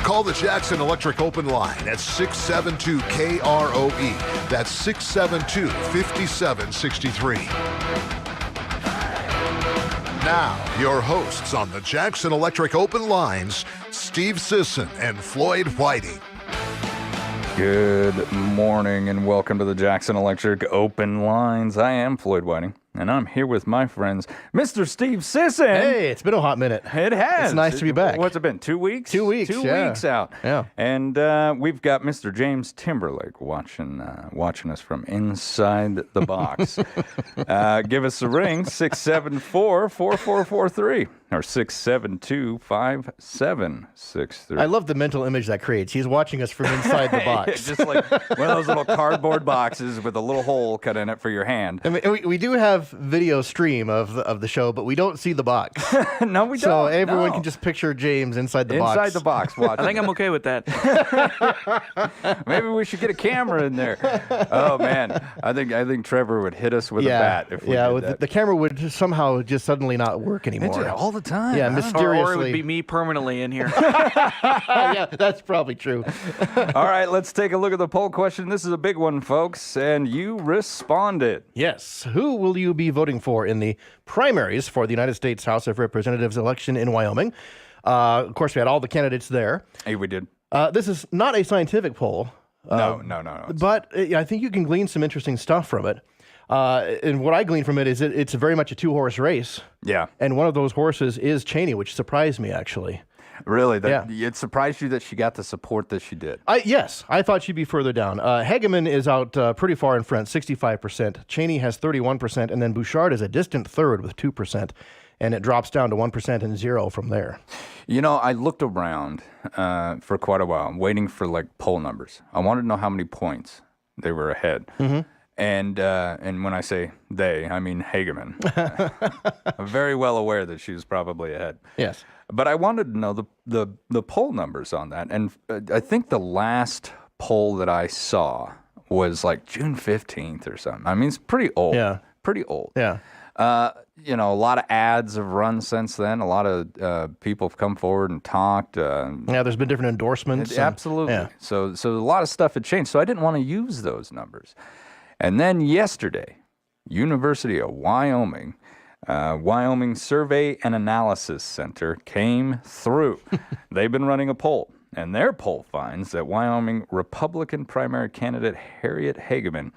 Call the Jackson Electric Open line at 672-KROE. That's 672-5763. Now, your hosts on the Jackson Electric Open lines, Steve Sisson and Floyd Whiting. Good morning and welcome to the Jackson Electric Open Lines. I am Floyd Whiting, and I'm here with my friends, Mr. Steve Sisson. Hey, it's been a hot minute. It has. It's nice to be back. What's it been, 2 weeks? 2 weeks, 2 yeah. weeks out. Yeah. And we've got Mr. James Timberlake watching us from inside the box. Give us a ring, 674-4443 or 672-5763. I love the mental image that creates. He's watching us from inside the box. Just like one of those little cardboard boxes with a little hole cut in it for your hand. I mean, we do have video stream of the show, but we don't see the box. No, we don't. So everyone can just picture James inside the box. Inside the box watching. I think I'm okay with that. Maybe we should get a camera in there. Oh man, I think Trevor would hit us with a bat if we did that. The camera would somehow just suddenly not work anymore. All the time. Yeah, mysteriously. Or it would be me permanently in here. Yeah, that's probably true. All right, let's take a look at the poll question. This is a big one, folks, and you responded. Yes. Who will you be voting for in the primaries for the United States House of Representatives election in Wyoming? Of course, we had all the candidates there. Hey, we did. This is not a scientific poll. No. But I think you can glean some interesting stuff from it. And what I glean from it is it's very much a two-horse race. Yeah. And one of those horses is Cheney, which surprised me, actually. Really? It surprised you that she got the support that she did? Yes. I thought she'd be further down. Hageman is out pretty far in front, 65%. Cheney has 31%, and then Bouchard is a distant third with 2%. And it drops down to 1% and 0 from there. You know, I looked around for quite a while, waiting for like poll numbers. I wanted to know how many points they were ahead. Mm-hmm. And when I say they, I mean Hageman. I'm very well aware that she was probably ahead. Yes. But I wanted to know the poll numbers on that. And I think the last poll that I saw was like June 15th or something. I mean, it's pretty old. Yeah. Pretty old. Yeah. You know, a lot of ads have run since then. A lot of people have come forward and talked. Yeah, there's been different endorsements. Absolutely. Yeah. So a lot of stuff had changed. So I didn't want to use those numbers. And then yesterday, University of Wyoming, Wyoming Survey and Analysis Center came through. They've been running a poll, and their poll finds that Wyoming Republican primary candidate Harriet Hageman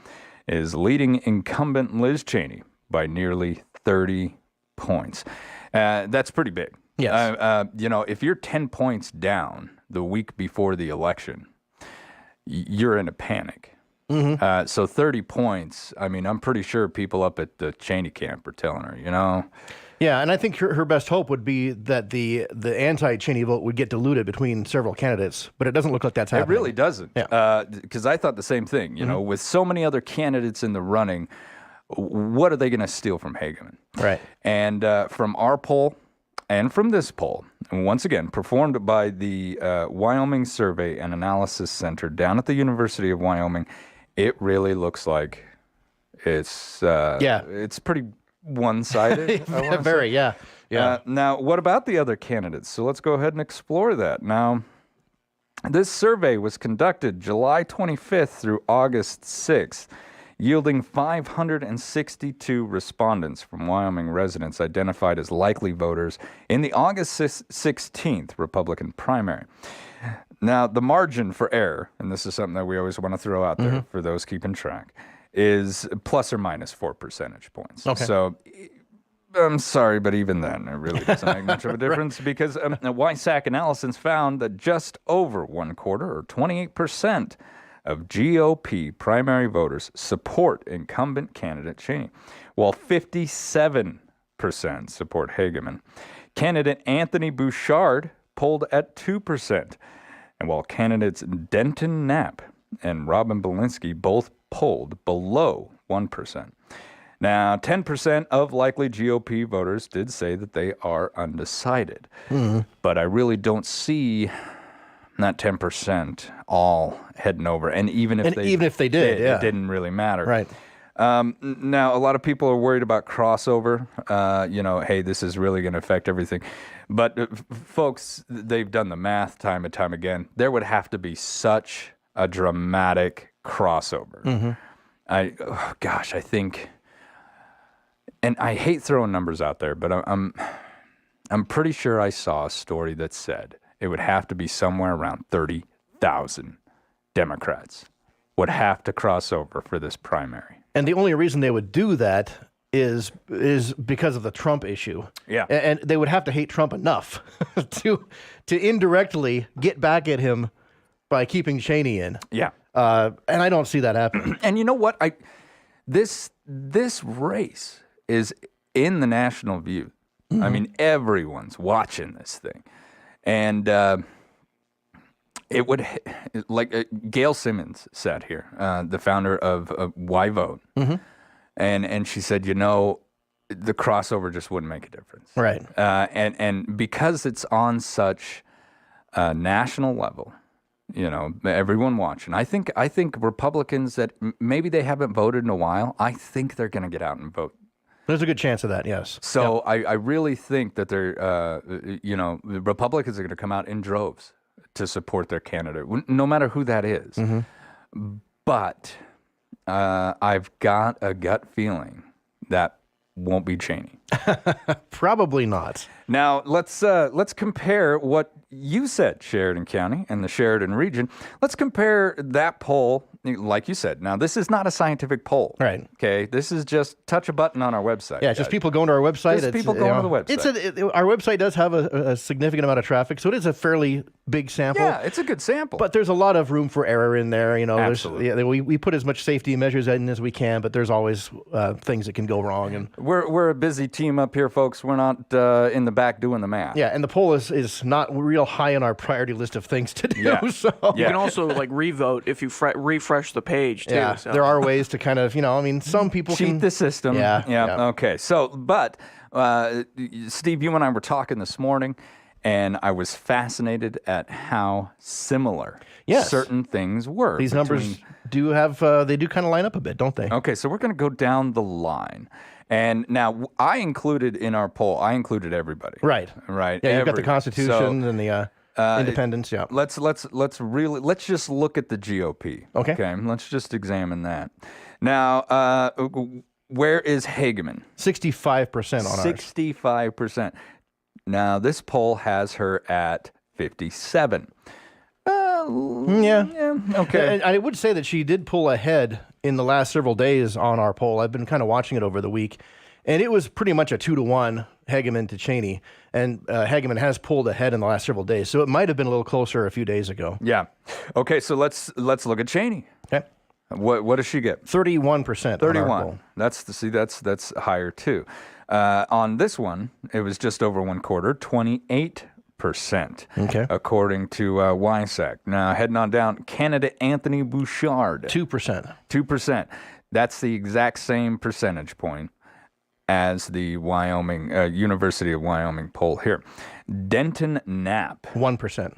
is leading incumbent Liz Cheney by nearly 30 points. That's pretty big. Yes. You know, if you're 10 points down the week before the election, you're in a panic. Mm-hmm. So 30 points, I mean, I'm pretty sure people up at the Cheney camp are telling her, you know. Yeah, and I think her best hope would be that the anti-Cheney vote would get diluted between several candidates, but it doesn't look like that's happening. It really doesn't. Yeah. Because I thought the same thing. You know, with so many other candidates in the running, what are they going to steal from Hageman? Right. And from our poll and from this poll, and once again, performed by the Wyoming Survey and Analysis Center down at the University of Wyoming, it really looks like it's pretty one-sided. Very, yeah. Now, what about the other candidates? So let's go ahead and explore that. Now, this survey was conducted July 25th through August 6th, yielding 562 respondents from Wyoming residents identified as likely voters in the August 16th Republican primary. Now, the margin for error, and this is something that we always want to throw out there for those keeping track, is plus or minus 4 percentage points. Okay. So I'm sorry, but even then, it really doesn't make much of a difference because YSAC analysis found that just over one quarter, or 28%, of GOP primary voters support incumbent candidate Cheney, while 57% support Hageman. Candidate Anthony Bouchard polled at 2%, and while candidates Denton Knapp and Robin Belinsky both polled below 1%. Now, 10% of likely GOP voters did say that they are undecided, but I really don't see that 10% all heading over. And even if they did, it didn't really matter. Right. Now, a lot of people are worried about crossover. Hey, this is really going to affect everything. But folks, they've done the math time and time again. There would have to be such a dramatic crossover. I think, and I hate throwing numbers out there, but I'm pretty sure I saw a story that said it would have to be somewhere around 30,000 Democrats would have to cross over for this primary. And the only reason they would do that is because of the Trump issue. Yeah. And they would have to hate Trump enough to indirectly get back at him by keeping Cheney in. Yeah. And I don't see that happening. And you know what? This race is in the national view. I mean, everyone's watching this thing. And it would, like Gail Simmons sat here, the founder of Why Vote. And she said, the crossover just wouldn't make a difference. Right. And because it's on such a national level, everyone watching. I think Republicans that maybe they haven't voted in a while, I think they're going to get out and vote. There's a good chance of that, yes. So I really think that the Republicans are going to come out in droves to support their candidate, no matter who that is. But I've got a gut feeling that won't be Cheney. Probably not. Now, let's compare what you said, Sheridan County and the Sheridan region. Let's compare that poll, like you said. Now, this is not a scientific poll. Right. Okay? This is just touch a button on our website. Yeah, just people going to our website. Just people going to the website. Our website does have a significant amount of traffic, so it is a fairly big sample. Yeah, it's a good sample. But there's a lot of room for error in there. Absolutely. We put as much safety measures in as we can, but there's always things that can go wrong. And we're a busy team up here, folks. We're not in the back doing the math. Yeah, and the poll is not real high on our priority list of things to do. Yeah. So You can also revote if you refresh the page too. yeah, So. there are ways to kind of some people Cheat can the system. Yeah. Okay. So, but Steve, you and I were talking this morning, and I was fascinated at how similar certain things were. These numbers do have they do kind of line up a bit, don't they? Okay, so we're going to go down the line. And now I included in our poll, everybody. Right. Right. Yeah, you've got the Constitution and the independence. Yeah. Let's just look at the GOP. Okay. Let's just examine that. Now, where is Hageman? 65% on ours. 65%. Now, this poll has her at 57. Yeah. Okay. And I would say that she did pull ahead in the last several days on our poll. I've been kind of watching it over the week, and it was pretty much a 2-1 Hageman to Cheney, and Hageman has pulled ahead in the last several days, so it might have been a little closer a few days ago. Yeah. Okay, so let's look at Cheney. Okay. What does she get? 31%. 31. That's higher too. On this one, it was just over one quarter, 28%. Okay. According to WISAC. Now, heading on down, candidate Anthony Bouchard. 2%. 2%. That's the exact same percentage point as the University of Wyoming poll here. Denton Knapp. 1%.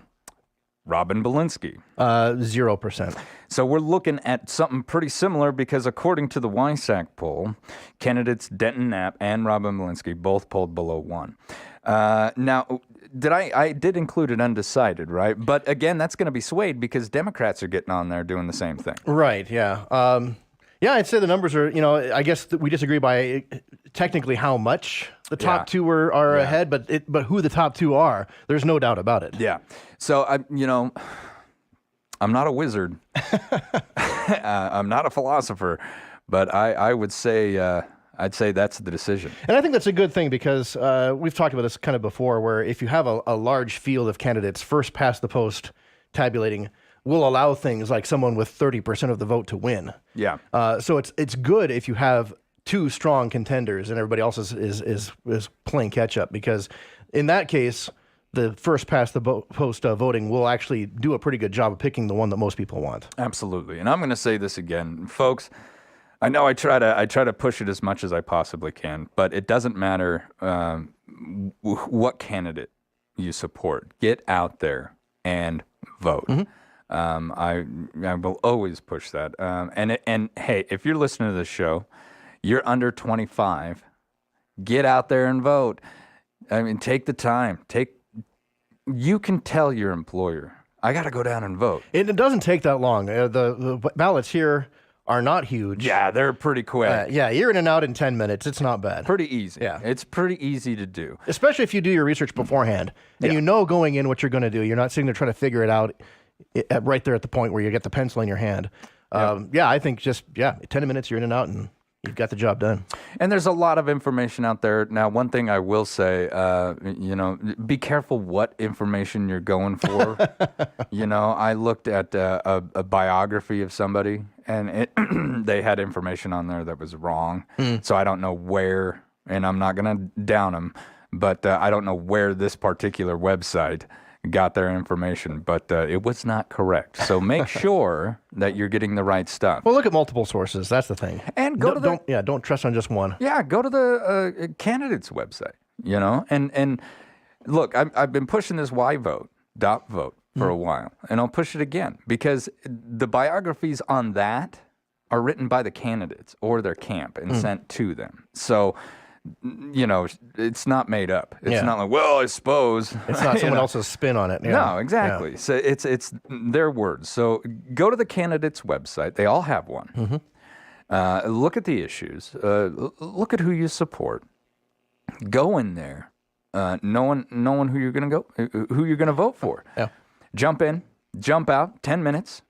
Robin Belinsky. 0%. So we're looking at something pretty similar because according to the WISAC poll, candidates Denton Knapp and Robin Belinsky both polled below 1. Now, I did include it undecided, right? But again, that's going to be swayed because Democrats are getting on there doing the same thing. Right, yeah. Yeah, I'd say the numbers are, I guess that we disagree by technically how much the top two are ahead, but who the top two are, there's no doubt about it. Yeah. So, I'm not a wizard. I'm not a philosopher, but I would say... I'd say that's the decision. And I think that's a good thing because we've talked about this kind of before, where if you have a large field of candidates, first past the post tabulating will allow things like someone with 30% of the vote to win. Yeah. So it's good if you have two strong contenders and everybody else is playing catch up, because in that case, the first past the post voting will actually do a pretty good job of picking the one that most people want. Absolutely. And I'm going to say this again, folks. I know I try to push it as much as I possibly can, but it doesn't matter what candidate you support. Get out there and vote. I will always push that. And hey, if you're listening to this show, you're under 25, get out there and vote. I mean, take the time. You can tell your employer, I got to go down and vote. It doesn't take that long. The ballots here are not huge. Yeah, they're pretty quick. Yeah, you're in and out in 10 minutes. It's not bad. Pretty easy. Yeah. It's pretty easy to do. Especially if you do your research beforehand and you know going in what you're going to do. You're not sitting there trying to figure it out right there at the point where you get the pencil in your hand. I think 10 minutes, you're in and out, and you've got the job done. And there's a lot of information out there. Now, one thing I will say, be careful what information you're going for. I looked at a biography of somebody, and they had information on there that was wrong. So I don't know where, and I'm not going to down them, but I don't know where this particular website got their information, but it was not correct. So make sure that you're getting the right stuff. Well, look at multiple sources. That's the thing. And don't trust on just one. Yeah, go to the candidate's website. And look, I've been pushing this vote for a while, and I'll push it again because the biographies on that are written by the candidates or their camp and sent to them. So, it's not made up. It's not like, well, I suppose. It's not someone else's spin on it. Yeah. No, exactly. Yeah. So it's their words. So go to the candidate's website. They all have one. Look at the issues. Look at who you support. Go in there, knowing who you're going to vote for. Yeah. Jump in, jump out. 10 minutes.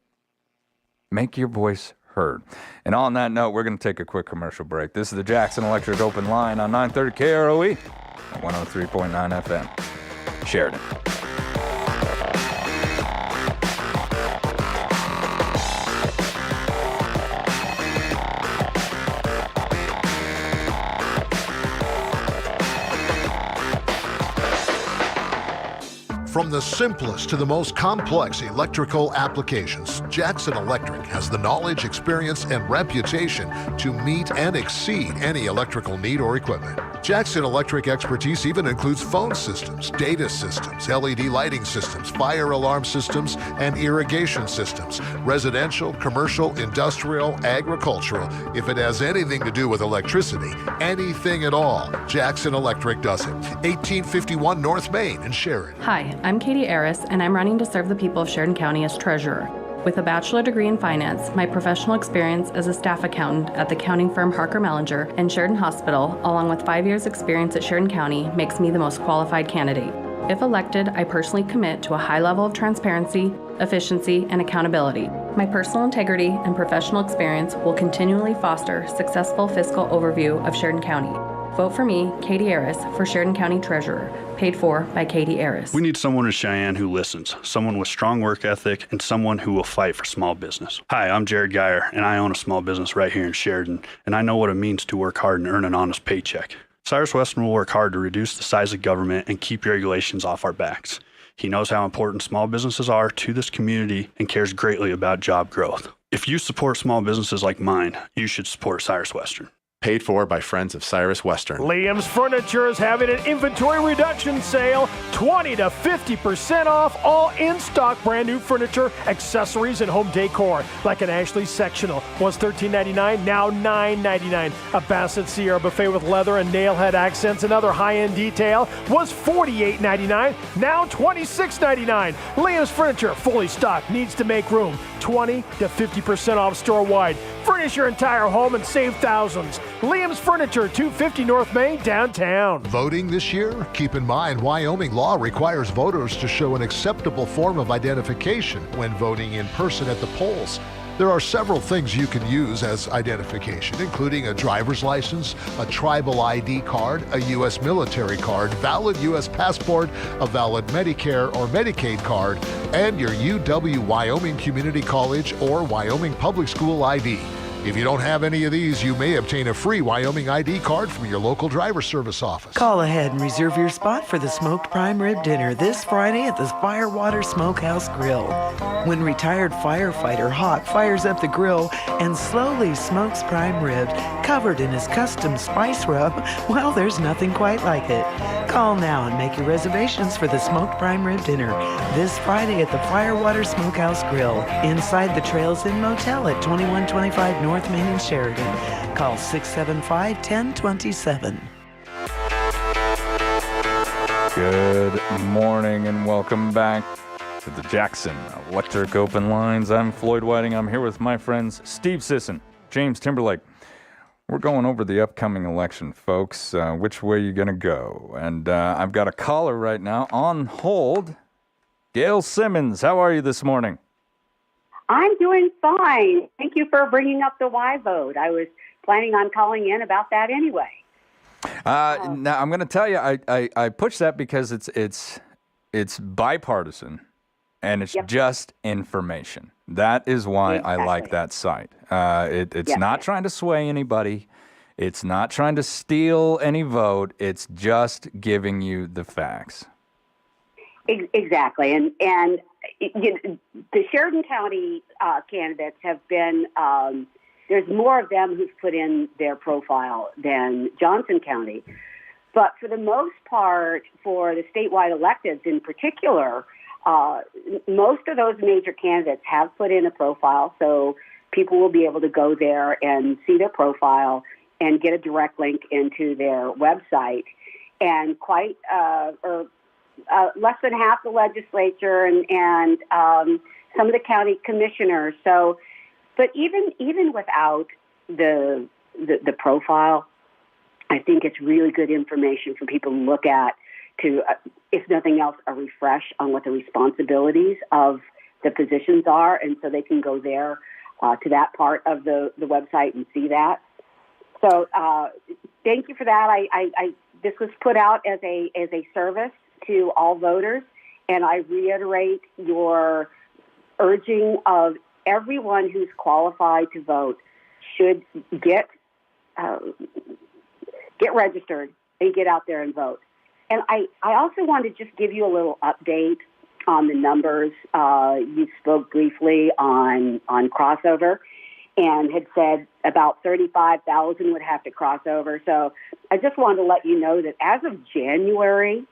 Make your voice heard. And on that note, we're going to take a quick commercial break. This is the Jackson Electric Open Line on 930 KROE, 103.9 FM, Sheridan. From the simplest to the most complex electrical applications, Jackson Electric has the knowledge, experience, and reputation to meet and exceed any electrical need or equipment. Jackson Electric expertise even includes phone systems, data systems, LED lighting systems, fire alarm systems, and irrigation systems, residential, commercial, industrial, agricultural. If it has anything to do with electricity, anything at all, Jackson Electric does it. 1851 North Main in Sheridan. Hi, I'm Katie Aris, and I'm running to serve the people of Sheridan County as treasurer. With a bachelor degree in finance, my professional experience as a staff accountant at the accounting firm Harker Mellinger and Sheridan Hospital, along with 5 years' experience at Sheridan County, makes me the most qualified candidate. If elected, I personally commit to a high level of transparency, efficiency, and accountability. My personal integrity and professional experience will continually foster successful fiscal overview of Sheridan County. Vote for me, Katie Aris, for Sheridan County Treasurer, paid for by Katie Aris. We need someone in Cheyenne who listens, someone with strong work ethic, and someone who will fight for small business. Hi, I'm Jared Geyer, and I own a small business right here in Sheridan, and I know what it means to work hard and earn an honest paycheck. Cyrus Western will work hard to reduce the size of government and keep regulations off our backs. He knows how important small businesses are to this community and cares greatly about job growth. If you support small businesses like mine, you should support Cyrus Western. Paid for by friends of Cyrus Western. Liam's Furniture is having an inventory reduction sale, 20 to 50% off all in-stock brand new furniture, accessories, and home decor. Like an Ashley sectional was $13.99, now $9.99. A Bassett Sierra buffet with leather and nailhead accents and other high-end detail was $48.99, now $26.99. Liam's Furniture, fully stocked, needs to make room. 20 to 50% off store-wide. Furnish your entire home and save thousands. Liam's Furniture, 250 North Main, downtown. Voting this year? Keep in mind, Wyoming law requires voters to show an acceptable form of identification when voting in person at the polls. There are several things you can use as identification, including a driver's license, a tribal ID card, a U.S. military card, valid U.S. passport, a valid Medicare or Medicaid card, and your UW Wyoming Community College or Wyoming Public School ID. If you don't have any of these, you may obtain a free Wyoming ID card from your local driver service office. Call ahead and reserve your spot for the smoked prime rib dinner this Friday at the Firewater Smokehouse Grill. When retired firefighter Hawk fires up the grill and slowly smokes prime ribs covered in his custom spice rub, well, there's nothing quite like it. Call now and make your reservations for the smoked prime rib dinner this Friday at the Firewater Smokehouse Grill inside the Trails Inn Motel at 2125 North Main in Sheridan. Call 675-1027. Good morning and welcome back to the Jackson Electric Open Lines. I'm Floyd Whiting. I'm here with my friends Steve Sisson, James Timberlake. We're going over the upcoming election, folks. Which way you gonna go? And I've got a caller right now on hold. Gail Simmons, how are you this morning? I'm doing fine. Thank you for bringing up the why vote. I was planning on calling in about that anyway. Now I'm going to tell you, I push that because it's bipartisan, and it's just information. That is why I like that site. It's not trying to sway anybody. It's not trying to steal any vote. It's just giving you the facts. Exactly. And the Sheridan County candidates have been, there's more of them who've put in their profile than Johnson County. But for the most part, for the statewide electeds in particular, most of those major candidates have put in a profile, so people will be able to go there and see their profile and get a direct link into their website. And less than half the legislature and some of the county commissioners. So, but even without the profile, I think it's really good information for people to look at to, if nothing else, a refresh on what the responsibilities of the positions are, and so they can go there to that part of the website and see that. So, thank you for that. This was put out as a service to all voters, and I reiterate your urging of everyone who's qualified to vote should get registered and get out there and vote. And I also want to just give you a little update on the numbers. You spoke briefly on crossover and had said about 35,000 would have to cross over. So I just wanted to let you know that as of January,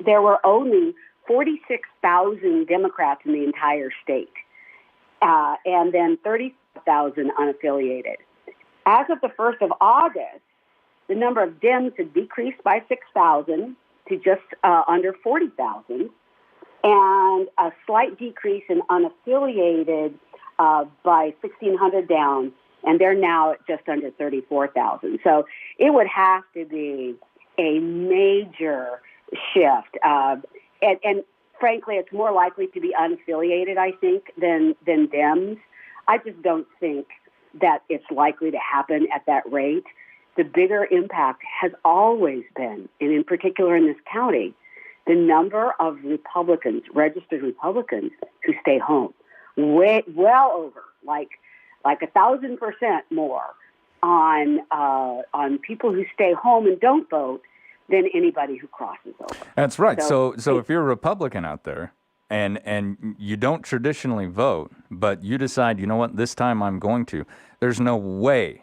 there were only 46,000 Democrats in the entire state, and then 30,000 unaffiliated. As of the 1st of August, the number of Dems had decreased by 6,000 to just under 40,000, and a slight decrease in unaffiliated by 1,600 down, and they're now at just under 34,000. So it would have to be a major shift. And frankly, it's more likely to be unaffiliated, I think, than Dems. I just don't think that it's likely to happen at that rate. The bigger impact has always been, and in particular in this county, the number of Republicans, registered Republicans, who stay home. Well over, like 1,000% more on people who stay home and don't vote than anybody who crosses over. That's right. So if you're a Republican out there and you don't traditionally vote, but you decide, you know what, this time I'm going to, there's no way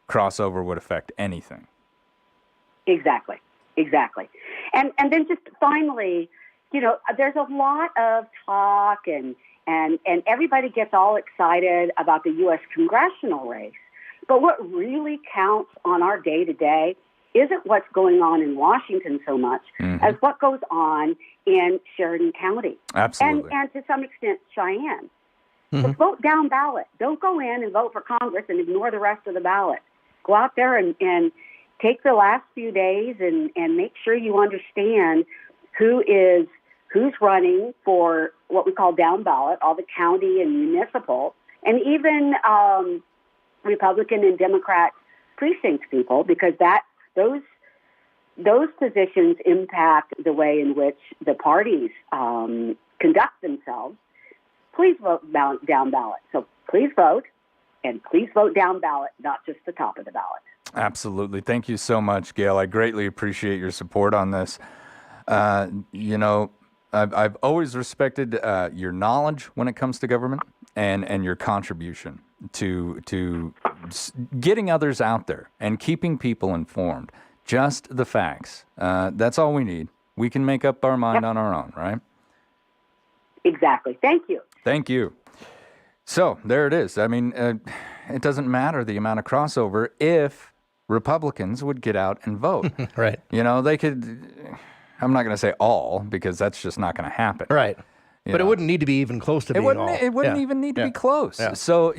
crossover would affect anything. Exactly. And then just finally, there's a lot of talk and everybody gets all excited about the U.S. congressional race. But what really counts on our day-to-day isn't what's going on in Washington so much as what goes on in Sheridan County. Absolutely. And to some extent, Cheyenne. So vote down ballot. Don't go in and vote for Congress and ignore the rest of the ballot. Go out there and take the last few days and make sure you understand who's running for what we call down ballot, all the county and municipal, and even Republican and Democrat precincts people, because those positions impact the way in which the parties conduct themselves. Please vote down ballot. So please vote, and please vote down ballot, not just the top of the ballot. Absolutely. Thank you so much, Gail. I greatly appreciate your support on this. I've always respected your knowledge when it comes to government and your contribution to getting others out there and keeping people informed. Just the facts. That's all we need. We can make up our mind on our own, right? Exactly. Thank you. Thank you. So there it is. I mean, it doesn't matter the amount of crossover if Republicans would get out and vote. Right. You know, they could, I'm not going to say all, because that's just not going to happen. Right. But it wouldn't need to be even close to being all. It wouldn't even need to be close. Yeah. So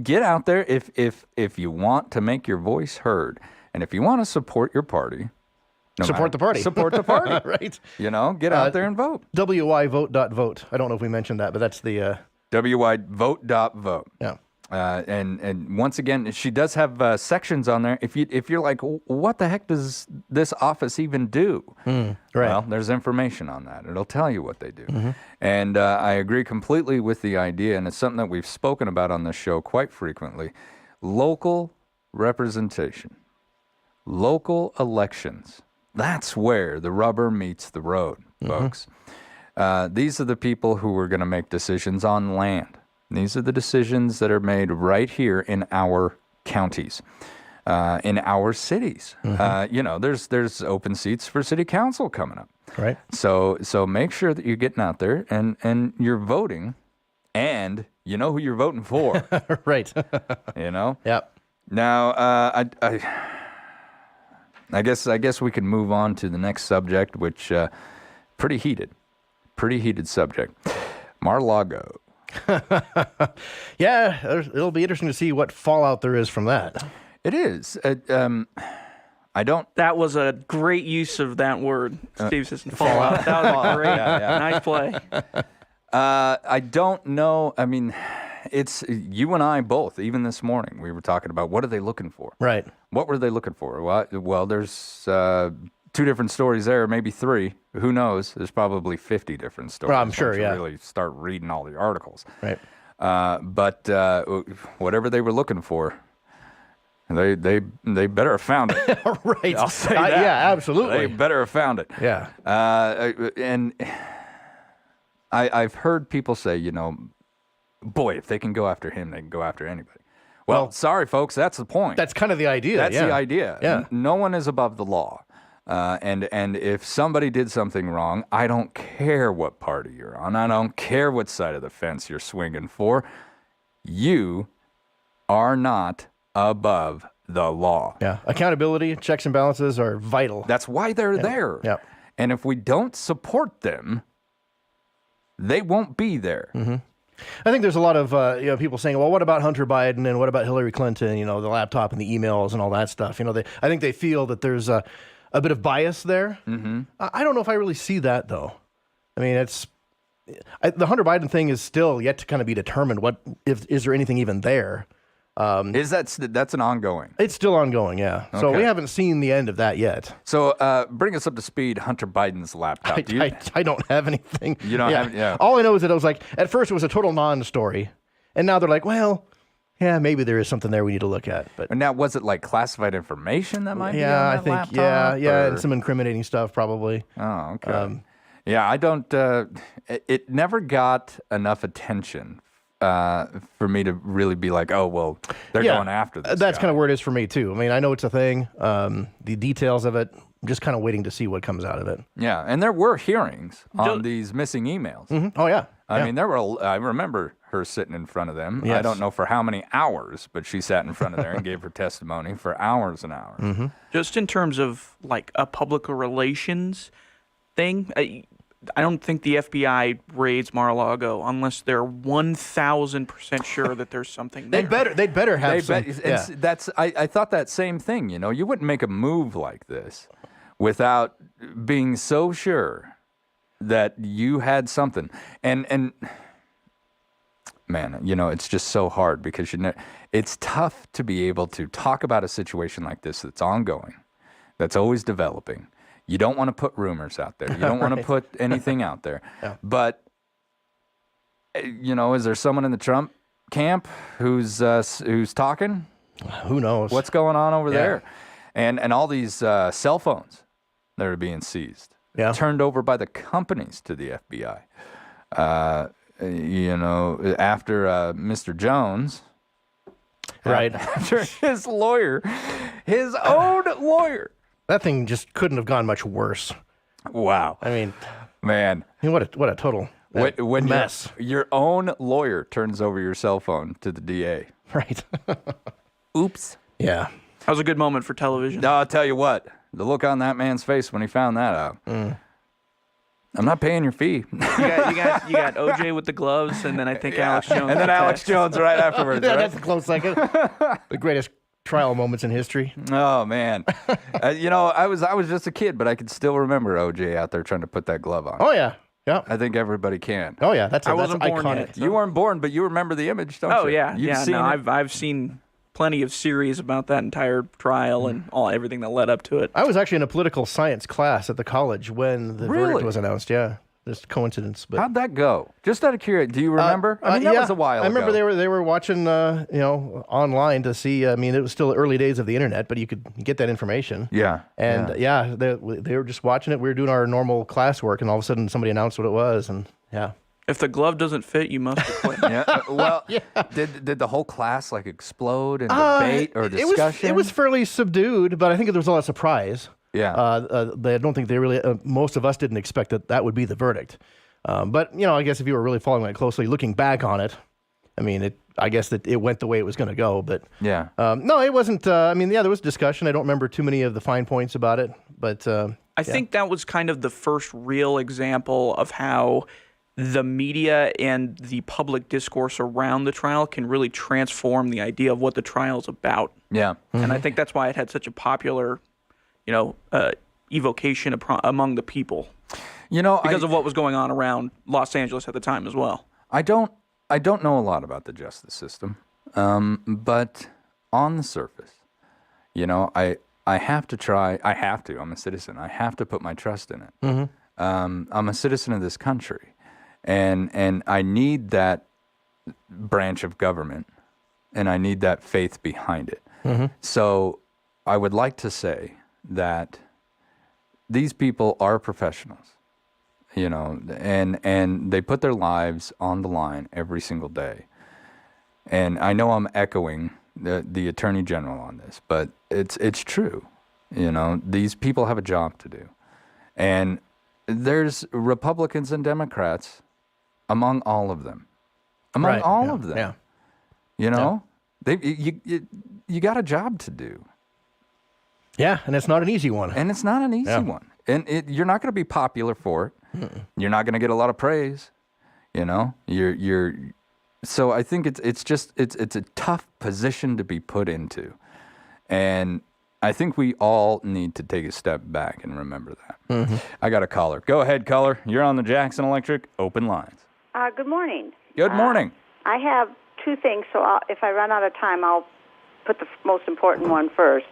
get out there if you want to make your voice heard, and if you want to support your party. Support the party. Support the party. Right. You know, get out there and vote. WYvote.vote. I don't know if we mentioned that, but that's the... WYvote.vote. Yeah. And once again, she does have sections on there. If you're like, what the heck does this office even do? Right. Well, there's information on that. It'll tell you what they do. And I agree completely with the idea, and it's something that we've spoken about on this show quite frequently. Local representation, local elections. That's where the rubber meets the road, folks. These are the people who are going to make decisions on land. These are the decisions that are made right here in our counties, in our cities. You know, there's open seats for city council coming up. Right. So make sure that you're getting out there and you're voting, and you know who you're voting for. Right. You know. Yep. Now, I guess we can move on to the next subject, which pretty heated subject. Mar-a-Lago. Yeah, it'll be interesting to see what fallout there is from that. It is. I don't. That was a great use of that word, Steve says. Fallout. That was a great, nice play. I don't know. I mean, it's you and I both. Even this morning, we were talking about what are they looking for. Right. What were they looking for? Well, there's 2 different stories there, maybe 3. Who knows? There's probably 50 different stories. Well, I'm sure, once you yeah. really start reading all the articles. Right. But whatever they were looking for, they better have found it. Right. I'll say that. Yeah, absolutely. They better have found it. Yeah. And I've heard people say, you know, boy, if they can go after him, they can go after anybody. Well, sorry, folks, that's the point. That's kind of the idea. That's the idea. Yeah. No one is above the law. And if somebody did something wrong, I don't care what party you're on. I don't care what side of the fence you're swinging for. You are not above the law. Yeah. Accountability, checks and balances are vital. That's why they're there. Yeah. And if we don't support them, they won't be there. I think there's a lot of people saying, well, what about Hunter Biden and what about Hillary Clinton, you know, the laptop and the emails and all that stuff. You know, I think they feel that there's a bit of bias there. I don't know if I really see that, though. I mean, the Hunter Biden thing is still yet to kind of be determined. Is there anything even there? That's an ongoing? It's still ongoing, yeah. So Okay. we haven't seen the end of that yet. So bring us up to speed, Hunter Biden's laptop. I don't have anything. You don't have, yeah. All I know is that it was like, at first it was a total non-story. And now they're like, well, yeah, maybe there is something there we need to look at. But now, was it like classified information that might be on yeah, that I think, laptop, yeah, or- and some incriminating stuff probably. Oh, okay. Yeah, I don't. It never got enough attention for me to really be like, oh, well, they're going after this. That's guy. kind of where it is for me too. I mean, I know it's a thing. The details of it, I'm just kind of waiting to see what comes out of it. Yeah, and there were hearings on these missing emails. Oh yeah. I mean, there were. I remember her sitting in front of them. I Yes. don't know for how many hours, but she sat in front of there and gave her testimony for hours and hours. Just in terms of like a public relations thing, I don't think the FBI raids Mar-a-Lago unless they're 1,000% sure that there's something there. They'd better have some. I thought that same thing. You know, you wouldn't make a move like this without being so sure that you had something. And man, you know, it's just so hard because it's tough to be able to talk about a situation like this that's ongoing, that's always developing. You don't want to put rumors out there. You don't want to put anything out there. Yeah. But, you know, is there someone in the Trump camp who's talking? Who knows? What's going on over there? And all these cell phones that are being seized, turned over by the companies to the FBI. You know, after Mr. Jones, right? After his lawyer, his own lawyer, That thing just couldn't have gone much worse. Wow. I mean, man, what a total when mess. Your own lawyer turns over your cell phone to the DA. Right. Oops. Yeah. That was a good moment for television. No, I'll tell you what. The look on that man's face when he found that out. I'm not paying your fee. You got OJ with the gloves, and then I think Alex Jones. And then Alex Jones right afterwards. Yeah, right? that's a close second. The greatest trial moments in history. Oh man, I was just a kid, but I can still remember OJ out there trying to put that glove on. Oh yeah, yeah. I think everybody can. Oh yeah, that's wasn't born iconic. yet. You weren't born, but you remember the image, don't you? Oh yeah, You've seen it? I've seen plenty of series about that entire trial and everything that led up to it. I was actually in a political science class at the college when the Really? verdict was announced. Yeah, just coincidence. But How'd that go? Just out of curiosity, do you remember? I mean, that yeah, was a while I remember ago. they were watching online to see. I mean, it was still early days of the internet, but you could get that information. Yeah. And they were just watching it. We were doing our normal classwork, and all of a sudden somebody announced what it was, and yeah. If the glove doesn't fit, you must have quit. Did the whole class like explode in debate or discussion? It was fairly subdued, but I think there was a lot of surprise. Yeah. I don't think they really. Most of us didn't expect that would be the verdict. But I guess if you were really following it closely, looking back on it, I mean, I guess that it went the way it was going to go. But yeah. No, it wasn't. There was discussion. I don't remember too many of the fine points about it, but I think that was kind of the first real example of how the media and the public discourse around the trial can really transform the idea of what the trial is about. Yeah. And I think that's why it had such a popular, evocation among the people. Because of what was going on around Los Angeles at the time as well. I don't know a lot about the justice system, but on the surface, I have to try. I have to. I'm a citizen. I have to put my trust in it. Mm-hmm. I'm a citizen of this country, and I need that branch of government, and I need that faith behind it. Mm-hmm. So I would like to say that these people are professionals. And they put their lives on the line every single day. And I know I'm echoing the Attorney General on this, but it's true. These people have a job to do. And there's Republicans and Democrats among all of them. Among all of them. Yeah. You got a job to do. Yeah, and it's not an easy one. And it's not an easy one. And you're not going to be popular for it. You're not going to get a lot of praise, So I think it's a tough position to be put into, and I think we all need to take a step back and remember that. Mm-hmm. I got a caller. Go ahead, caller. You're on the Jackson Electric Open Lines. Good morning. Good morning. I have two things, so if I run out of time, I'll put the most important one first.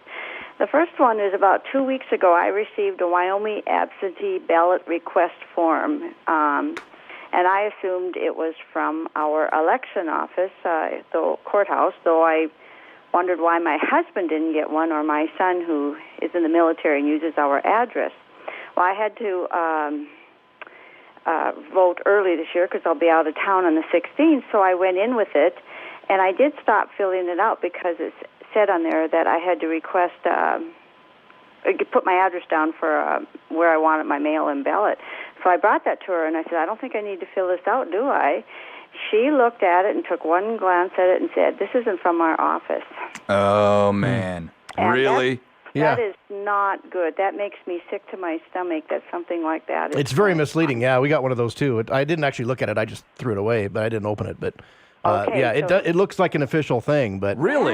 The first one is about 2 weeks ago, I received a Wyoming absentee ballot request form, and I assumed it was from our election office, the courthouse, though I wondered why my husband didn't get one, or my son, who is in the military and uses our address. Well, I had to vote early this year because I'll be out of town on the 16th, so I went in with it, and I did stop filling it out because it's said on there that I had to request, put my address down for where I wanted my mail-in ballot. So I brought that to her, and I said, I don't think I need to fill this out, do I? She looked at it and took one glance at it and said, this isn't from our office. Oh, man. And Really? That is not good. That makes me sick to my stomach that something like that is. It's very misleading. Yeah, we got one of those too. I didn't actually look at it. I just threw it away, but I didn't open it. But it looks like an official thing. But Really?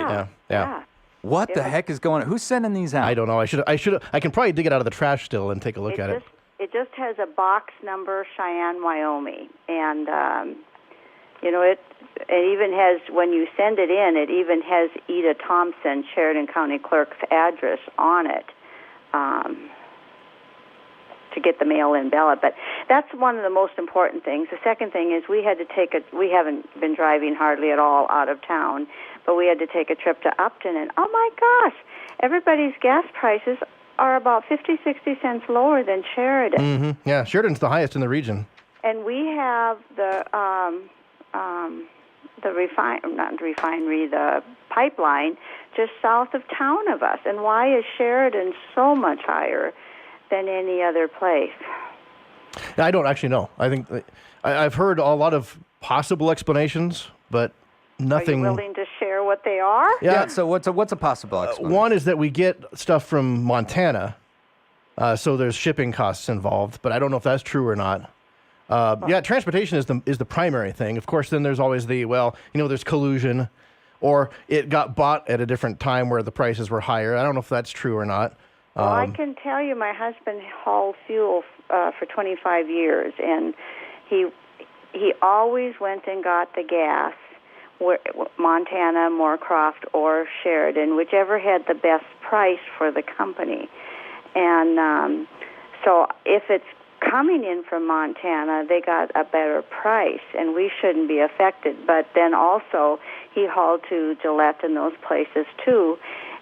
Yeah. What the heck is going on? Who's sending these out? I don't know. I can probably dig it out of the trash still and take a look at it. It just has a box number, Cheyenne, Wyoming, and it even has, when you send it in, it even has Ida Thompson, Sheridan County Clerk's address on it to get the mail-in ballot. But that's one of the most important things. The second thing is we haven't been driving hardly at all out of town, but we had to take a trip to Upton, and oh my gosh, everybody's gas prices are about 50, 60 cents lower than Sheridan. Mm-hmm. Yeah, Sheridan's the highest in the region. And we have the the pipeline just south of town of us. And why is Sheridan so much higher than any other place? I don't actually know. I think I've heard a lot of possible explanations, but nothing. Are you willing to share what they are? Yeah. So what's a possible explanation? One is that we get stuff from Montana, so there's shipping costs involved, but I don't know if that's true or not. Transportation is the primary thing. Of course, then there's always there's collusion, or it got bought at a different time where the prices were higher. I don't know if that's true or not. Well, I can tell you, my husband hauled fuel for 25 years, and he always went and got the gas, Montana, Moorcroft, or Sheridan, whichever had the best price for the company. And so if it's coming in from Montana, they got a better price, and we shouldn't be affected. But then also, he hauled to Gillette and those places too,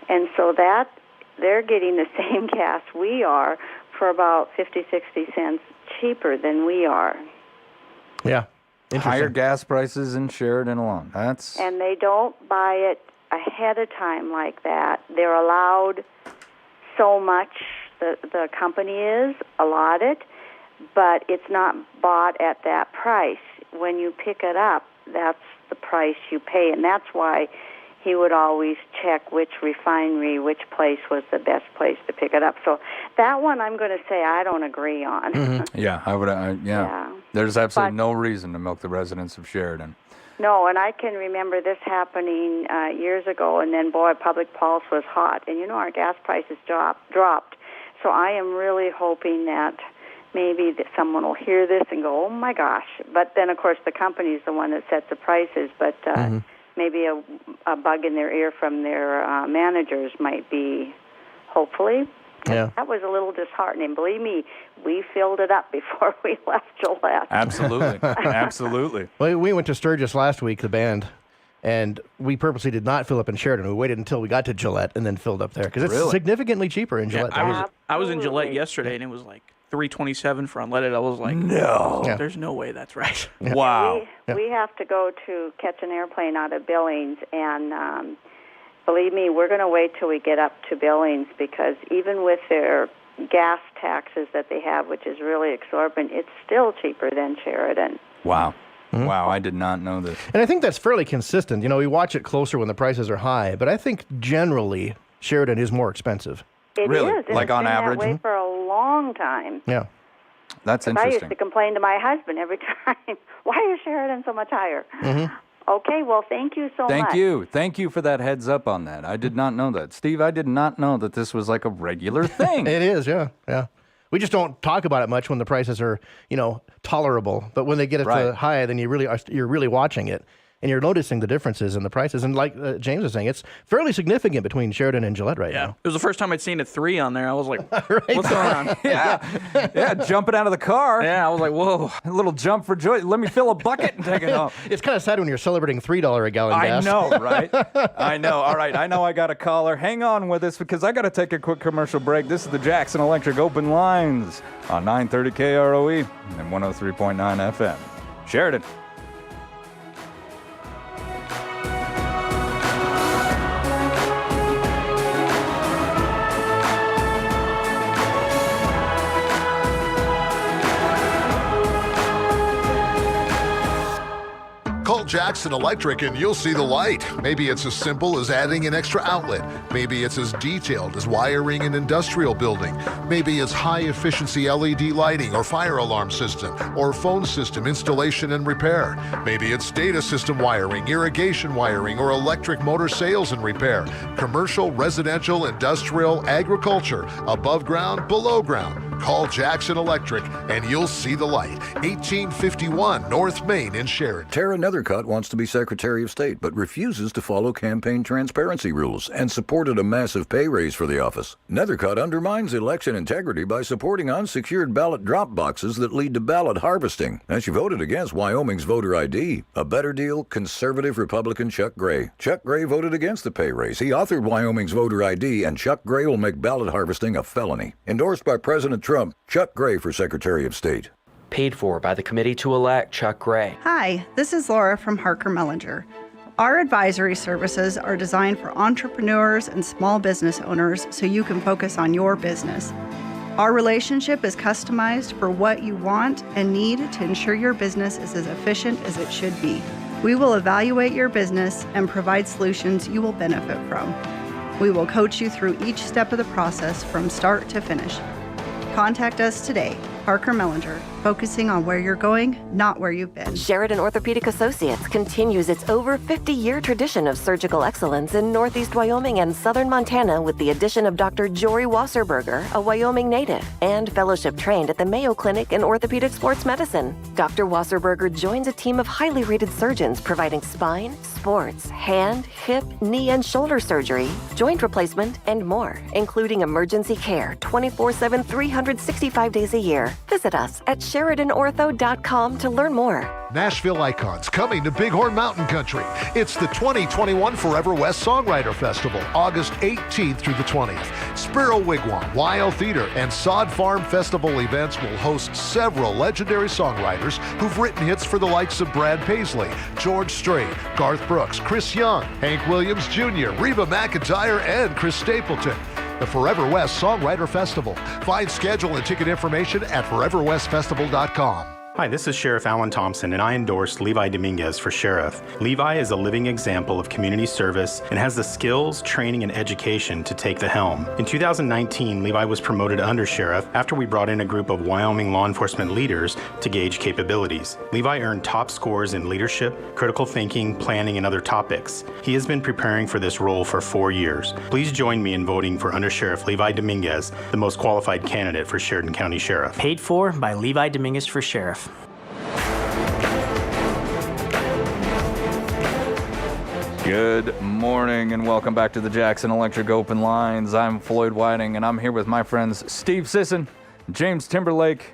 and so that they're getting the same gas we are for about 50, 60 cents cheaper than we are. Yeah. Higher gas prices in Sheridan alone. And they don't buy it ahead of time like that. They're allowed so much, the company is allotted, but it's not bought at that price. When you pick it up, that's the price you pay, and that's why he would always check which refinery, which place was the best place to pick it up. So that one I'm going to say I don't agree on. Mm-hmm. Yeah, I would. Yeah. There's absolutely no reason to milk the residents of Sheridan. No, and I can remember this happening years ago, and then, boy, Public Pulse was hot. And, our gas prices dropped. So I am really hoping that maybe that someone will hear this and go, oh, my gosh. But then, of course, the company's the one that sets the prices. But maybe a bug in their ear from their managers might be, hopefully. Yeah. That was a little disheartening. Believe me, we filled it up before we left Gillette. Absolutely. Absolutely. Well, we went to Sturgis last week, the band, and we purposely did not fill up in Sheridan. We waited until we got to Gillette and then filled up there because it's significantly cheaper in Gillette. I was in Gillette yesterday, and it was like $3.27 for unleaded. I was like, no, there's no way that's right. Yeah. Wow. We have to go to catch an airplane out of Billings, and believe me, we're going to wait till we get up to Billings, because even with their gas taxes that they have, which is really exorbitant, it's still cheaper than Sheridan. Wow. Wow, I did not know this. And I think that's fairly consistent. We watch it closer when the prices are high, but I think generally Sheridan is more expensive. It really? is. Like on average? That way for a long time. Yeah. That's interesting. I used to complain to my husband every time, why is Sheridan so much higher? Mm-hmm. Okay, well, thank you so much. Thank you. Thank you for that heads up on that. I did not know that. Steve, I did not know that this was like a regular thing. It is, yeah. We just don't talk about it much when the prices are, tolerable. But when they get it to high, then you're really watching it. And you're noticing the differences in the prices. And like James was saying, it's fairly significant between Sheridan and Gillette right now. It was the first time I'd seen a 3 on there. I was like, what's going on? Yeah, jumping out of the car. Yeah, I was like, whoa. A little jump for joy. Let me fill a bucket and take it home. It's kind of sad when you're celebrating $3 a gallon gas. I know, right? I know. All right, I know I got a caller. Hang on with us because I got to take a quick commercial break. This is the Jackson Electric Open Lines on 930 KROE and 103.9 FM. Sheridan. Call Jackson Electric and you'll see the light. Maybe it's as simple as adding an extra outlet. Maybe it's as detailed as wiring an industrial building. Maybe it's high-efficiency LED lighting or fire alarm system or phone system installation and repair. Maybe it's data system wiring, irrigation wiring, or electric motor sales and repair. Commercial, residential, industrial, agriculture, above ground, below ground. Call Jackson Electric and you'll see the light. 1851 North Main in Sheridan. Tara Nethercutt wants to be Secretary of State, but refuses to follow campaign transparency rules and supported a massive pay raise for the office. Nethercutt undermines election integrity by supporting unsecured ballot drop boxes that lead to ballot harvesting. And she voted against Wyoming's voter ID. A better deal, conservative Republican Chuck Gray. Chuck Gray voted against the pay raise. He authored Wyoming's voter ID, and Chuck Gray will make ballot harvesting a felony. Endorsed by President Trump, Chuck Gray for Secretary of State. Paid for by the committee to elect Chuck Gray. Hi, this is Laura from Harker Mellinger. Our advisory services are designed for entrepreneurs and small business owners so you can focus on your business. Our relationship is customized for what you want and need to ensure your business is as efficient as it should be. We will evaluate your business and provide solutions you will benefit from. We will coach you through each step of the process from start to finish. Contact us today, Harker Mellinger, focusing on where you're going, not where you've been. Sheridan Orthopedic Associates continues its over 50-year tradition of surgical excellence in Northeast Wyoming and Southern Montana with the addition of Dr. Jory Wasserberger, a Wyoming native, and fellowship trained at the Mayo Clinic in Orthopedic Sports Medicine. Dr. Wasserberger joins a team of highly rated surgeons providing spine, sports, hand, hip, knee, and shoulder surgery, joint replacement, and more, including emergency care 24/7, 365 days a year. Visit us at SheridanOrtho.com to learn more. Nashville Icons coming to Bighorn Mountain Country. It's the 2021 Forever West Songwriter Festival, August 18th through the 20th. Sparrow Wigwam, YL Theater, and Sod Farm Festival events will host several legendary songwriters who've written hits for the likes of Brad Paisley, George Strait, Garth Brooks, Chris Young, Hank Williams Jr., Reba McEntire, and Chris Stapleton. The Forever West Songwriter Festival. Find schedule and ticket information at foreverwestfestival.com. Hi, this is Sheriff Alan Thompson, and I endorse Levi Dominguez for sheriff. Levi is a living example of community service and has the skills, training, and education to take the helm. In 2019, Levi was promoted to undersheriff after we brought in a group of Wyoming law enforcement leaders to gauge capabilities. Levi earned top scores in leadership, critical thinking, planning, and other topics. He has been preparing for this role for 4 years. Please join me in voting for Undersheriff Levi Dominguez, the most qualified candidate for Sheridan County Sheriff. Paid for by Levi Dominguez for sheriff. Good morning and welcome back to the Jackson Electric Open Lines. I'm Floyd Whiting and I'm here with my friends Steve Sisson, James Timberlake.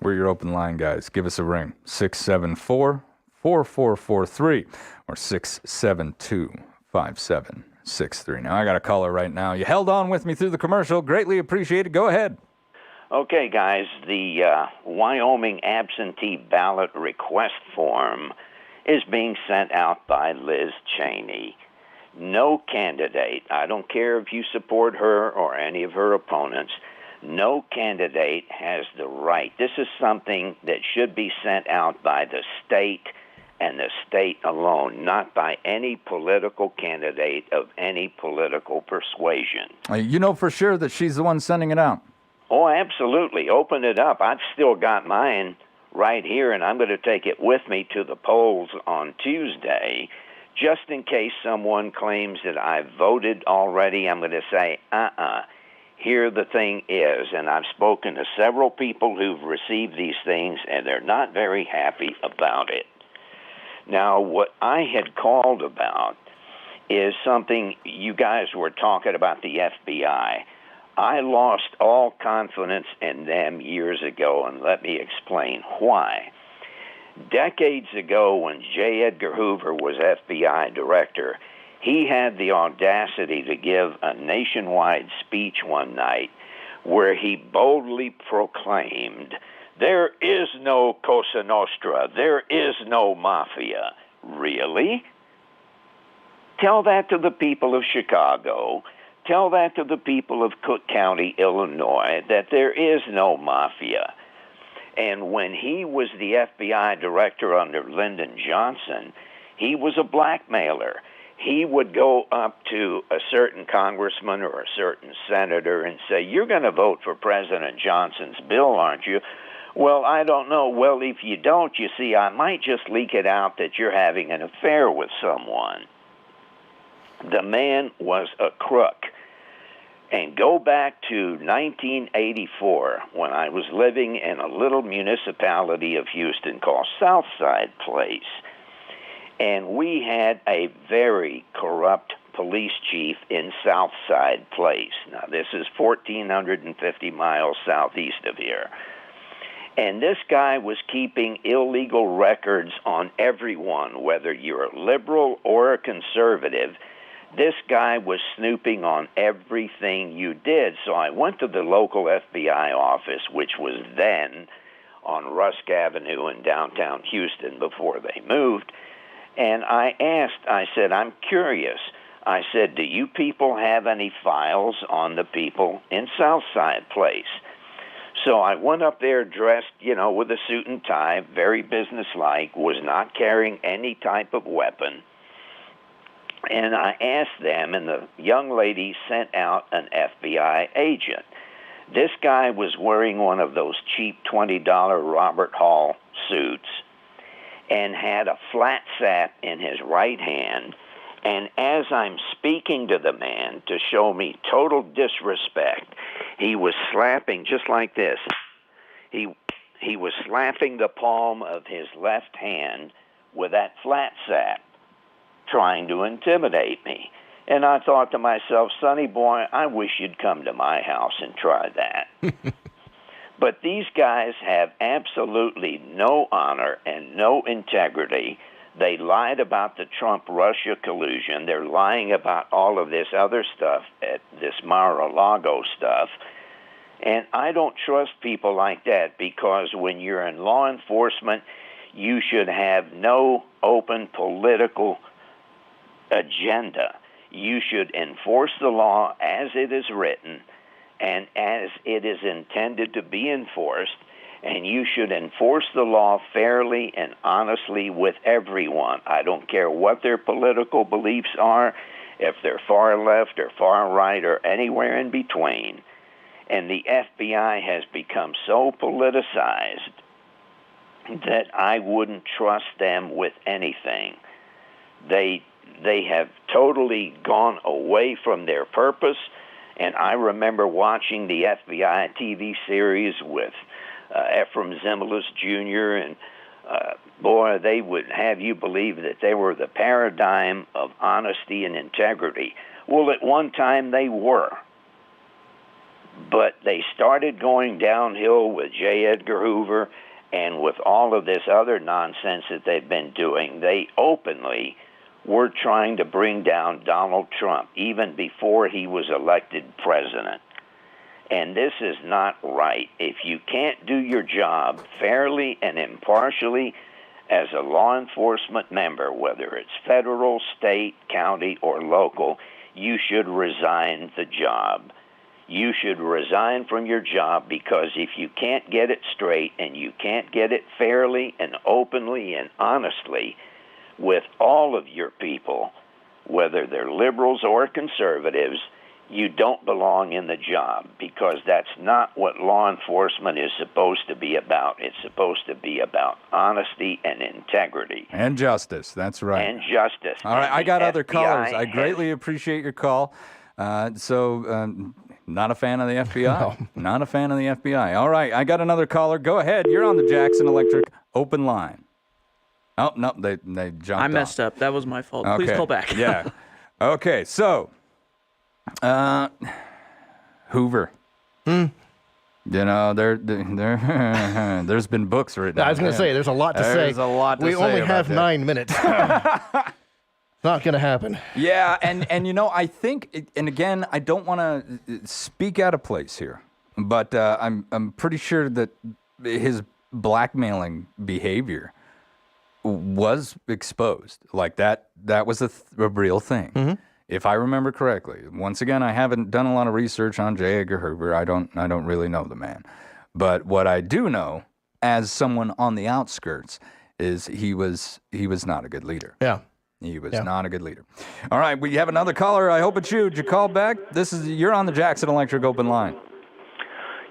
We're your open line guys. Give us a ring, 674-4443 or 672-5763. Now I got a caller right now. You held on with me through the commercial. Greatly appreciated. Go ahead. Okay, guys, the Wyoming absentee ballot request form is being sent out by Liz Cheney. No candidate, I don't care if you support her or any of her opponents, no candidate has the right. This is something that should be sent out by the state and the state alone, not by any political candidate of any political persuasion. You know for sure that she's the one sending it out. Oh, absolutely. Open it up. I've still got mine right here, and I'm going to take it with me to the polls on Tuesday, just in case someone claims that I voted already. I'm going to say, here the thing is, and I've spoken to several people who've received these things, and they're not very happy about it. Now, what I had called about is something you guys were talking about, the FBI. I lost all confidence in them years ago, and let me explain why. Decades ago, when J. Edgar Hoover was FBI director, he had the audacity to give a nationwide speech one night where he boldly proclaimed, "There is no Cosa Nostra, there is no mafia." Really? Tell that to the people of Chicago. Tell that to the people of Cook County, Illinois, that there is no mafia. And when he was the FBI director under Lyndon Johnson, he was a blackmailer. He would go up to a certain congressman or a certain senator and say, "You're going to vote for President Johnson's bill, aren't you?" "Well, I don't know." "Well, if you don't, you see, I might just leak it out that you're having an affair with someone." The man was a crook. And go back to 1984, when I was living in a little municipality of Houston called Southside Place. And we had a very corrupt police chief in Southside Place. Now, this is 1,450 miles southeast of here. And this guy was keeping illegal records on everyone, whether you're a liberal or a conservative. This guy was snooping on everything you did. So I went to the local FBI office, which was then on Rusk Avenue in downtown Houston before they moved. And I said, I'm curious. I said, do you people have any files on the people in Southside Place? So I went up there dressed, with a suit and tie, very businesslike, was not carrying any type of weapon. And I asked them, and the young lady sent out an FBI agent. This guy was wearing one of those cheap $20 Robert Hall suits and had a flat sap in his right hand. And as I'm speaking to the man to show me total disrespect, he was slapping just like this. He was slapping the palm of his left hand with that flat sap, trying to intimidate me. And I thought to myself, Sonny boy, I wish you'd come to my house and try that. But these guys have absolutely no honor and no integrity. They lied about the Trump-Russia collusion. They're lying about all of this other stuff, this Mar-a-Lago stuff. And I don't trust people like that, because when you're in law enforcement, you should have no open political agenda. You should enforce the law as it is written and as it is intended to be enforced, and you should enforce the law fairly and honestly with everyone. I don't care what their political beliefs are, if they're far left or far right or anywhere in between. And the FBI has become so politicized that I wouldn't trust them with anything. They have totally gone away from their purpose. And I remember watching the FBI TV series with Ephraim Zimbalist Jr., and boy, they would have you believe that they were the paradigm of honesty and integrity. Well, at one time they were. But they started going downhill with J. Edgar Hoover and with all of this other nonsense that they've been doing. They openly were trying to bring down Donald Trump even before he was elected president. And this is not right. If you can't do your job fairly and impartially as a law enforcement member, whether it's federal, state, county, or local, you should resign the job. You should resign from your job, because if you can't get it straight and you can't get it fairly and openly and honestly with all of your people, whether they're liberals or conservatives, you don't belong in the job, because that's not what law enforcement is supposed to be about. It's supposed to be about honesty and integrity. And justice, that's right. And justice. All right, And I got the other callers. FBI I greatly appreciate your call. Not a fan of the FBI. No. Not a fan of the FBI. All right, I got another caller. Go ahead. You're on the Jackson Electric open line. Oh, no, they jumped I messed up. That was my fault. Please call back. Yeah. Okay, so, Hoover. You know, there's been books written. I was going to say, there's a lot to say. There's a lot to say. We only have that. 9 minutes. Not going to happen. Yeah, and you know, I think, and again, I don't want to speak out of place here, but I'm pretty sure that his blackmailing behavior was exposed. Like that was a real thing. Mm-hmm. If I remember correctly. Once again, I haven't done a lot of research on J. Edgar Hoover. I don't really know the man. But what I do know, as someone on the outskirts, is he was not a good leader. Yeah. He was not a good leader. All right, we have another caller. I hope it's you. Did you call back? You're on the Jackson Electric open line.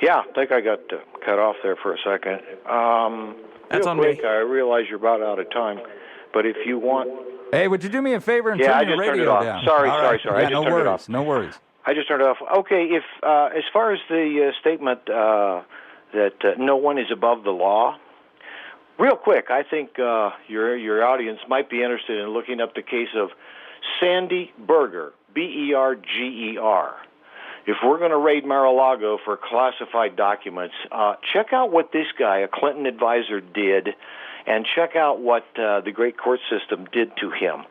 Yeah, I think I got cut off there for a second. That's real on quick, me. I realize you're about out of time, but if you want... Hey, would you do me a favor and I turn your just turned it radio off. down? Sorry. Yeah, I just turned it off. No worries. I just turned it off. Okay, if as far as the statement that no one is above the law, real quick, I think your audience might be interested in looking up the case of Sandy Berger, Berger. If we're going to raid Mar-a-Lago for classified documents, check out what this guy, a Clinton advisor, did, and check out what the great court system did to him.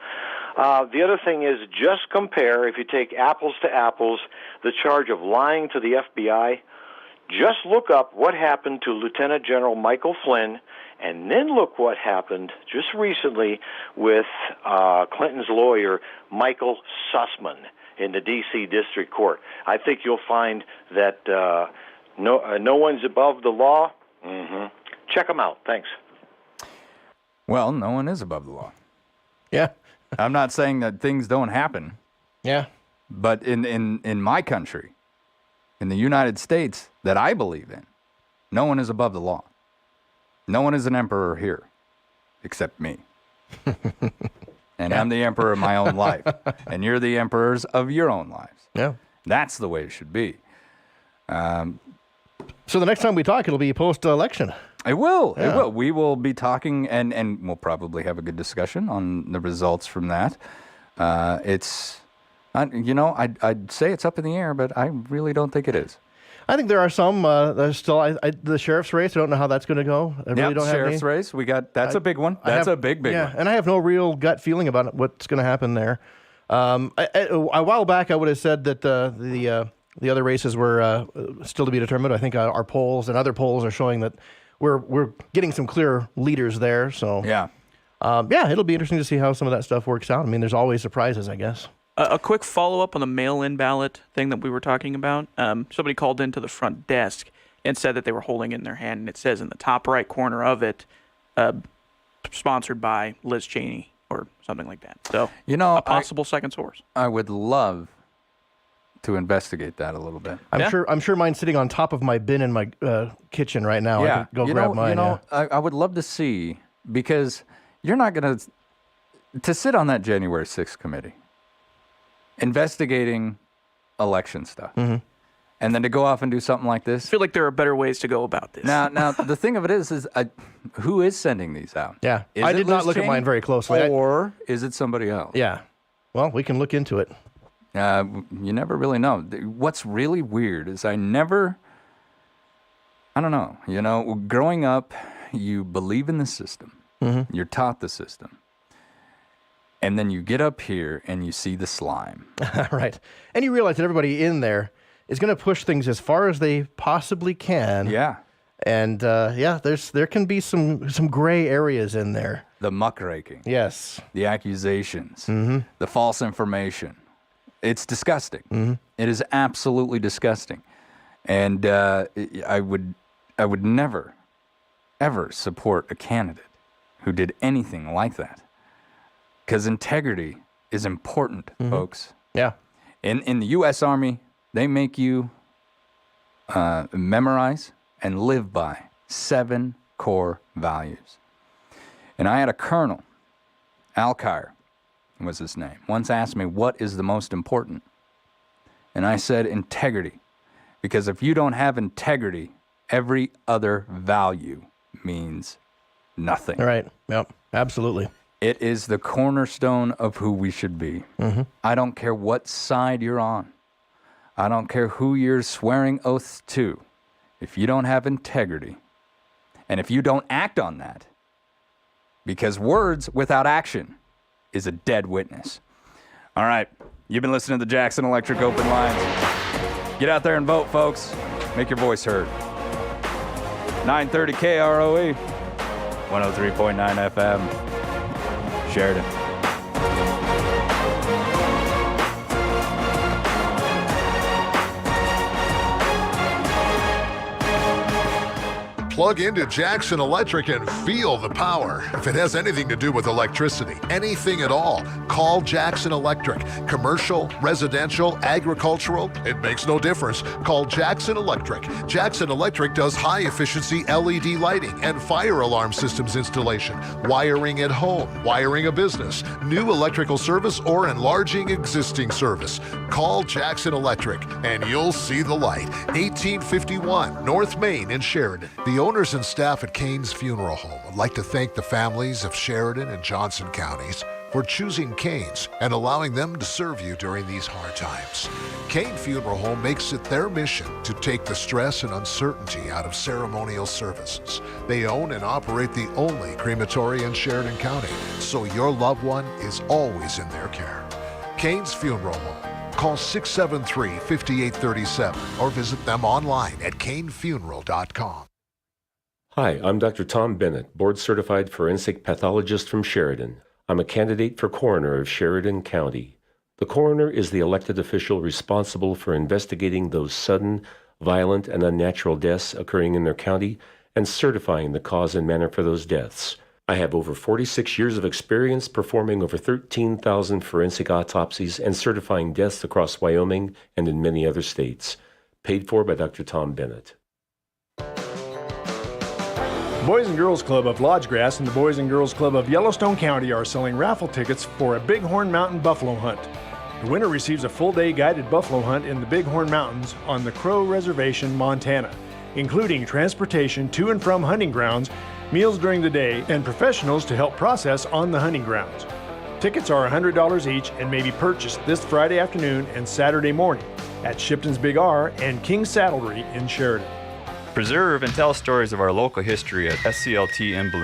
The other thing is, just compare, if you take apples to apples, the charge of lying to the FBI Just look up what happened to Lieutenant General Michael Flynn, and then look what happened just recently with Clinton's lawyer, Michael Sussman, in the D.C. District Court. I think you'll find that no one's above the law. Mm-hmm. Check them out. Thanks. Well, no one is above the law. Yeah. I'm not saying that things don't happen. Yeah. But in my country, in the United States that I believe in, no one is above the law. No one is an emperor here except me. And I'm the emperor of my own life. And you're the emperors of your own lives. Yeah. That's the way it should be. So the next time we talk, it'll be post-election. It will. Yeah. It will. We will be talking, and we'll probably have a good discussion on the results from that. I'd say it's up in the air, but I really don't think it is. I think there are some. There's still the sheriff's race. I don't know how that's going to go. I really don't have sheriff's any. race. That's a big one. That's a big one. Yeah, and I have no real gut feeling about what's going to happen there. A while back, I would have said that the other races were still to be determined. I think our polls and other polls are showing that we're getting some clear leaders there. So yeah, it'll be interesting to see how some of that stuff works out. I mean, there's always surprises, I guess. A quick follow-up on the mail-in ballot thing that we were talking about. Somebody called into the front desk and said that they were holding it in their hand, and it says in the top right corner of it, sponsored by Liz Cheney or something like that. So, a possible second source. I would love to investigate that a little bit. I'm sure mine's sitting on top of my bin in my kitchen right now. Yeah, I can go grab mine. I would love to see, because you're not going to sit on that January 6th committee investigating election stuff, and then to go off and do something like this. I feel like there are better ways to go about this. Now the thing of it is who is sending these out? Yeah, Is I it did not Liz look at Cheney, mine very closely. or is it somebody else? Yeah, well, we can look into it. You never really know. What's really weird is I don't know. Growing up, you believe in the system. You're taught the system. And then you get up here and you see the slime. Right. And you realize that everybody in there is going to push things as far as they possibly can. Yeah. And there can be some gray areas in there. The muckraking. Yes. The accusations. The false information. It's disgusting. It is absolutely disgusting. And I would never, ever support a candidate who did anything like that. Because integrity is important, folks. Yeah. In the U.S. Army, they make you memorize and live by 7 core values. And I had a colonel, Alkire was his name, once asked me, what is the most important? And I said, integrity. Because if you don't have integrity, every other value means nothing. Right. Yep. Absolutely. It is the cornerstone of who we should be. I don't care what side you're on. I don't care who you're swearing oaths to. If you don't have integrity, and if you don't act on that, because words without action is a dead witness. All right, you've been listening to the Jackson Electric Open Lines. Get out there and vote, folks. Make your voice heard. 930 KROE, 103.9 FM. Sheridan. Plug into Jackson Electric and feel the power. If it has anything to do with electricity, anything at all, call Jackson Electric. Commercial, residential, agricultural, it makes no difference. Call Jackson Electric. Jackson Electric does high-efficiency LED lighting and fire alarm systems installation, wiring at home, wiring a business, new electrical service, or enlarging existing service. Call Jackson Electric and you'll see the light. 1851 North Main in Sheridan. The owners and staff at Kane's Funeral Home would like to thank the families of Sheridan and Johnson counties for choosing Kane's and allowing them to serve you during these hard times. Kane Funeral Home makes it their mission to take the stress and uncertainty out of ceremonial services. They own and operate the only crematory in Sheridan County, so your loved one is always in their care. Kane's Funeral Home, Call 673-5837 or visit them online at canefuneral.com. Hi, I'm Dr. Tom Bennett, board-certified forensic pathologist from Sheridan. I'm a candidate for coroner of Sheridan County. The coroner is the elected official responsible for investigating those sudden, violent, and unnatural deaths occurring in their county and certifying the cause and manner for those deaths. I have over 46 years of experience performing over 13,000 forensic autopsies and certifying deaths across Wyoming and in many other states. Paid for by Dr. Tom Bennett. Boys and Girls Club of Lodgegrass and the Boys and Girls Club of Yellowstone County are selling raffle tickets for a Bighorn Mountain buffalo hunt. The winner receives a full-day guided buffalo hunt in the Bighorn Mountains on the Crow Reservation, Montana, including transportation to and from hunting grounds, meals during the day, and professionals to help process on the hunting grounds. Tickets are $100 each and may be purchased this Friday afternoon and Saturday morning at Shipton's Big R and King's Saddlery in Sheridan. Preserve and tell stories of our local history at SCLT in Bloom.